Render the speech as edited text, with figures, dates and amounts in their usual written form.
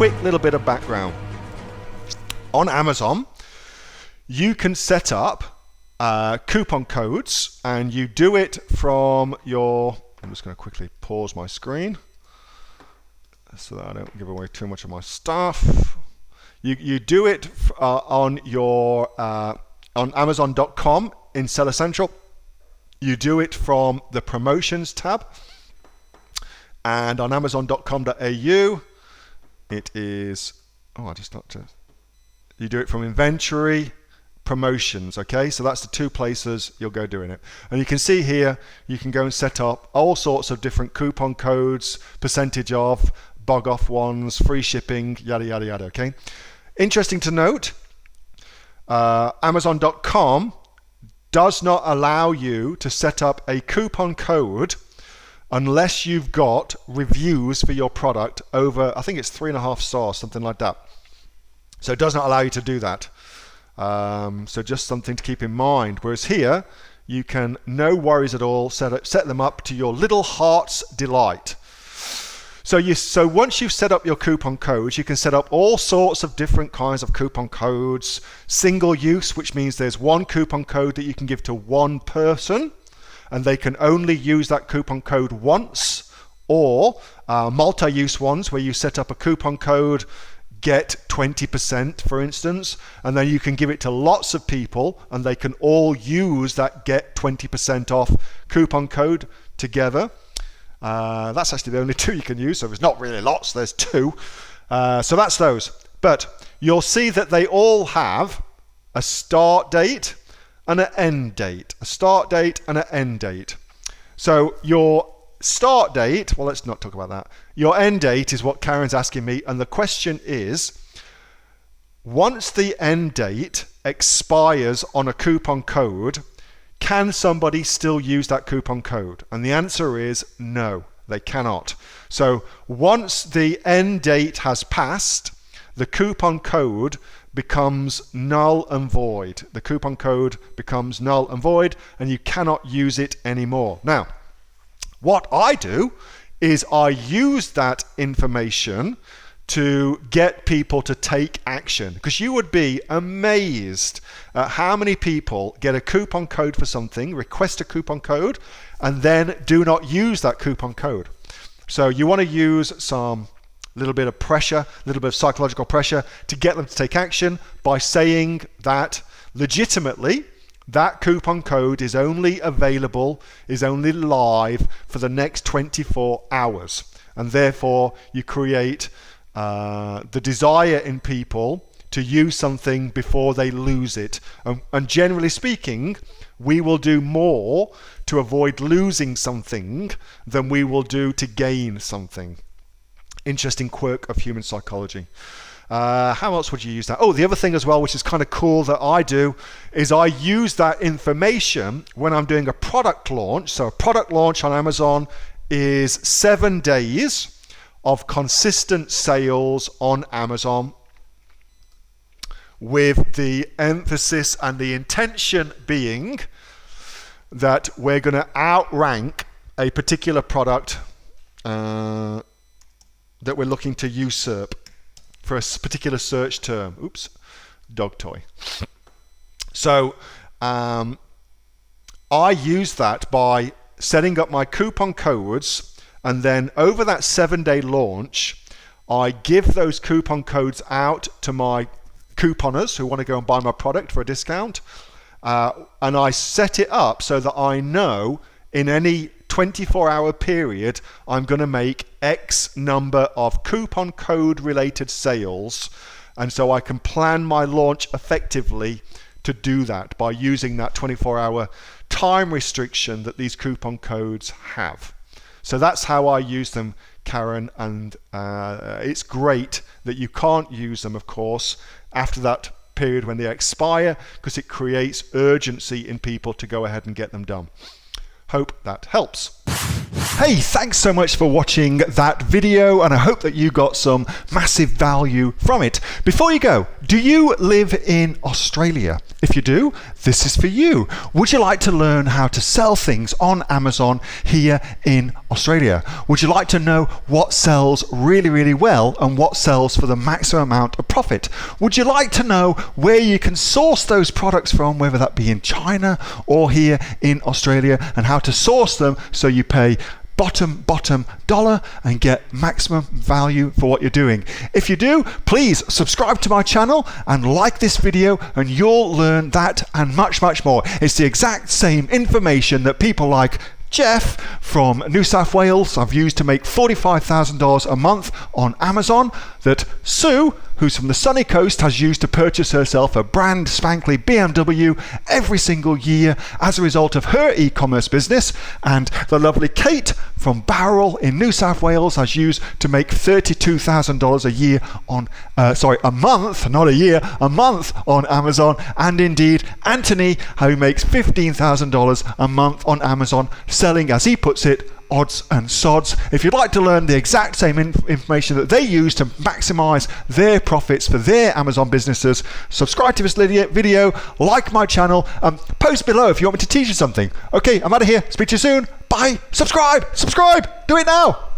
quick little bit of background. On Amazon, you can set up coupon codes, and you do it from your... I'm just going to quickly pause my screen so that I don't give away too much of my stuff. You do it on your on Amazon.com in Seller Central. You do it from the Promotions tab, and on Amazon.com.au, it is... Oh, I just not to... You do it from Inventory, Promotions, okay? So that's the two places you'll go doing it. And you can see here, you can go and set up all sorts of different coupon codes, percentage off, bug off ones, free shipping, yada, yada, yada, okay? Interesting to note, Amazon.com does not allow you to set up a coupon code unless you've got reviews for your product over, I think it's 3.5 stars, something like that. So it does not allow you to do that. So just something to keep in mind. Whereas here, you can, no worries at all, set them up to your little heart's delight. So once you've set up your coupon codes, you can set up all sorts of different kinds of coupon codes. Single use, which means there's one coupon code that you can give to one person, and they can only use that coupon code once, or multi-use ones where you set up a coupon code, get 20%, for instance, and then you can give it to lots of people and they can all use that get 20% off coupon code together. That's actually the only two you can use, so there's not really lots, there's two. So that's those. But you'll see that they all have a start date and an end date. A start date and an end date. So your start date, well, let's not talk about that. Your end date is what Karen's asking me, and the question is, once the end date expires on a coupon code, can somebody still use that coupon code? And the answer is no, they cannot. So once the end date has passed, the coupon code becomes null and void. The coupon code becomes null and void, and you cannot use it anymore. Now, what I do is I use that information to get people to take action, because you would be amazed at how many people get a coupon code for something, request a coupon code, and then do not use that coupon code. So you want to use some little bit of pressure, a little bit of psychological pressure to get them to take action by saying that legitimately that coupon code is only available, is only live for the next 24 hours. And therefore you create the desire in people to use something before they lose it. And generally speaking, we will do more to avoid losing something than we will do to gain something. Interesting quirk of human psychology. How else would you use that? Oh, the other thing as well, which is kind of cool that I do, is I use that information when I'm doing a product launch. So a product launch on Amazon is 7 days of consistent sales on Amazon, with the emphasis and the intention being that we're going to outrank a particular product that we're looking to usurp for a particular search term. Oops, dog toy. So I use that by setting up my coupon codes, and then over that 7-day launch, I give those coupon codes out to my couponers who want to go and buy my product for a discount, and I set it up so that I know in any 24-hour period I'm going to make X number of coupon code related sales, and so I can plan my launch effectively to do that by using that 24-hour time restriction that these coupon codes have. So that's how I use them, Karen, and it's great that you can't use them, of course, after that period when they expire, because it creates urgency in people to go ahead and get them done. Hope that helps. Hey, thanks so much for watching that video, and I hope that you got some massive value from it. Before you go, do you live in Australia? If you do, this is for you. Would you like to learn how to sell things on Amazon here in Australia? Would you like to know what sells really, really well and what sells for the maximum amount of profit? Would you like to know where you can source those products from, whether that be in China or here in Australia, and how to source them so you pay bottom dollar and get maximum value for what you're doing? If you do, please subscribe to my channel and like this video, and you'll learn that and much more. It's the exact same information that people like Jeff from New South Wales I've used to make $45,000 a month on Amazon, that Sue, who's from the sunny coast, has used to purchase herself a brand spankly BMW every single year as a result of her e-commerce business, and the lovely Kate from Bowral in New South Wales has used to make $32,000 a year on a month, not a year, a month on Amazon, and indeed Anthony, who makes $15,000 a month on Amazon, selling, as he puts it, odds and sods. If you'd like to learn the exact same information that they use to maximize their profits for their Amazon businesses, subscribe to this video, like my channel, post below if you want me to teach you something. Okay, I'm out of here. Speak to you soon. Bye. Subscribe. Do it now.